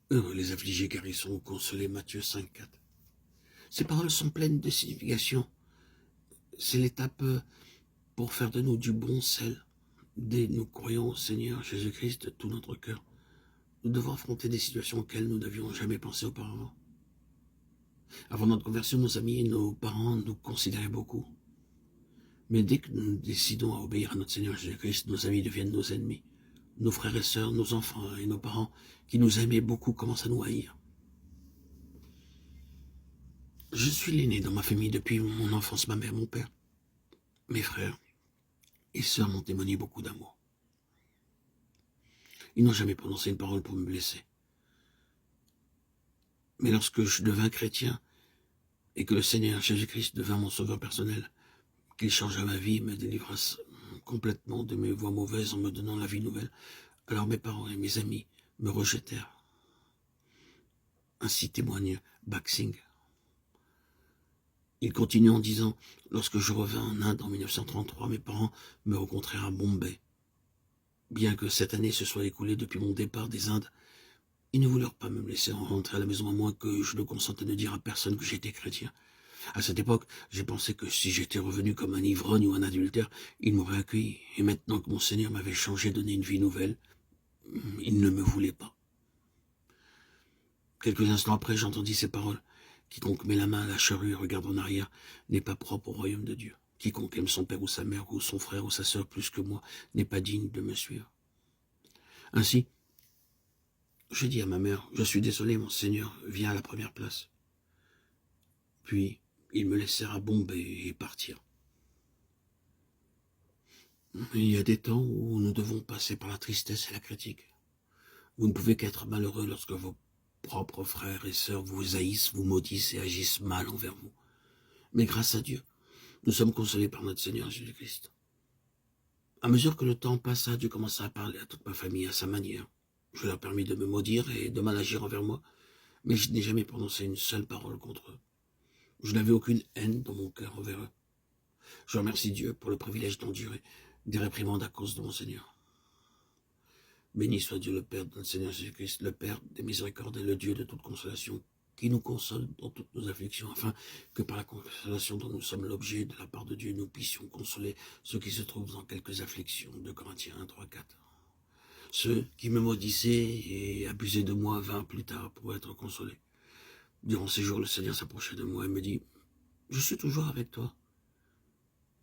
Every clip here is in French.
Heureux les affligés car ils seront consolés. Matthieu 5,4. Ces paroles sont pleines de signification. C'est l'étape pour faire de nous du bon sel. Dès nous croyons au Seigneur Jésus-Christ de tout notre cœur, nous devons affronter des situations auxquelles nous n'avions jamais pensé auparavant. Avant notre conversion, nos amis et nos parents nous considéraient beaucoup. Mais dès que nous décidons à obéir à notre Seigneur Jésus-Christ, nos amis deviennent nos ennemis. Nos frères et sœurs, nos enfants et nos parents, qui nous aimaient beaucoup, commencent à nous haïr. Je suis l'aîné dans ma famille depuis mon enfance, ma mère, mon père. Mes frères et sœurs m'ont témoigné beaucoup d'amour. Ils n'ont jamais prononcé une parole pour me blesser. Mais lorsque je devins chrétien et que le Seigneur Jésus-Christ devint mon sauveur personnel, qu'il changea ma vie et me délivra complètement de mes voies mauvaises en me donnant la vie nouvelle, alors mes parents et mes amis me rejetèrent. Ainsi témoigne Baksing. Il continue en disant, lorsque je revins en Inde en 1933, mes parents me rencontrèrent à Bombay. Bien que cette année se soit écoulée depuis mon départ des Indes, ils ne voulurent pas me laisser rentrer à la maison à moins que je ne consente à ne dire à personne que j'étais chrétien. À cette époque, j'ai pensé que si j'étais revenu comme un ivrogne ou un adultère, ils m'auraient accueilli. Et maintenant que mon Seigneur m'avait changé, donné une vie nouvelle, il ne me voulait pas. Quelques instants après, j'entendis ces paroles. Quiconque met la main à la charrue et regarde en arrière n'est pas propre au royaume de Dieu. Quiconque aime son père ou sa mère ou son frère ou sa sœur plus que moi n'est pas digne de me suivre. Ainsi, je dis à ma mère, je suis désolé, mon Seigneur, viens à la première place. Puis, ils me laissèrent à Bombay et partirent. Il y a des temps où nous devons passer par la tristesse et la critique. Vous ne pouvez qu'être malheureux lorsque vos propres frères et sœurs vous haïssent, vous maudissent et agissent mal envers vous. Mais grâce à Dieu, nous sommes consolés par notre Seigneur Jésus-Christ. À mesure que le temps passa, Dieu commença à parler à toute ma famille à sa manière. Je leur permis de me maudire et de mal agir envers moi, mais je n'ai jamais prononcé une seule parole contre eux. Je n'avais aucune haine dans mon cœur envers eux. Je remercie Dieu pour le privilège d'endurer des réprimandes à cause de mon Seigneur. Béni soit Dieu le Père de notre Seigneur Jésus-Christ, le Père des miséricordes et le Dieu de toute consolation, qui nous console dans toutes nos afflictions, afin que par la consolation dont nous sommes l'objet de la part de Dieu, nous puissions consoler ceux qui se trouvent dans quelques afflictions. 2 Corinthiens 1, 3, 4. Ceux qui me maudissaient et abusaient de moi vinrent plus tard pour être consolés. Durant ces jours, le Seigneur s'approchait de moi et me dit, « Je suis toujours avec toi. »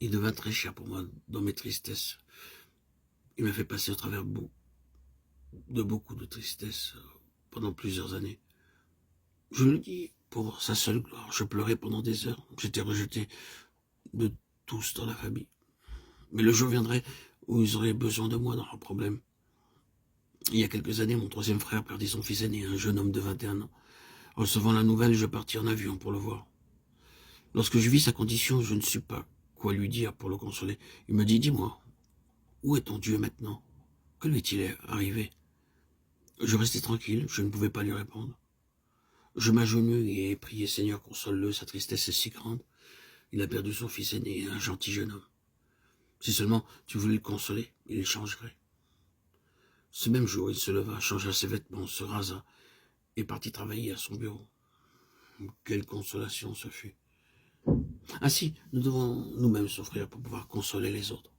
Il devint très cher pour moi dans mes tristesses. Il m'a fait passer à travers beaucoup de tristesse pendant plusieurs années. Je le dis pour sa seule gloire. Je pleurais pendant des heures. J'étais rejeté de tous dans la famille. Mais le jour viendrait où ils auraient besoin de moi dans leurs problèmes. Il y a quelques années, mon troisième frère perdit son fils aîné, un jeune homme de 21 ans. Recevant la nouvelle, je partis en avion pour le voir. Lorsque je vis sa condition, je ne sus pas quoi lui dire pour le consoler. Il me dit, « Dis-moi, où est ton Dieu maintenant? Que lui est-il arrivé ?» Je restai tranquille, je ne pouvais pas lui répondre. Je m'agenouille et priai, « Seigneur, console-le, sa tristesse est si grande. Il a perdu son fils aîné, un gentil jeune homme. Si seulement tu voulais le consoler, il changerait. » Ce même jour, il se leva, changea ses vêtements, se rasa et partit travailler à son bureau. Quelle consolation ce fut. Ainsi, nous devons nous-mêmes souffrir pour pouvoir consoler les autres.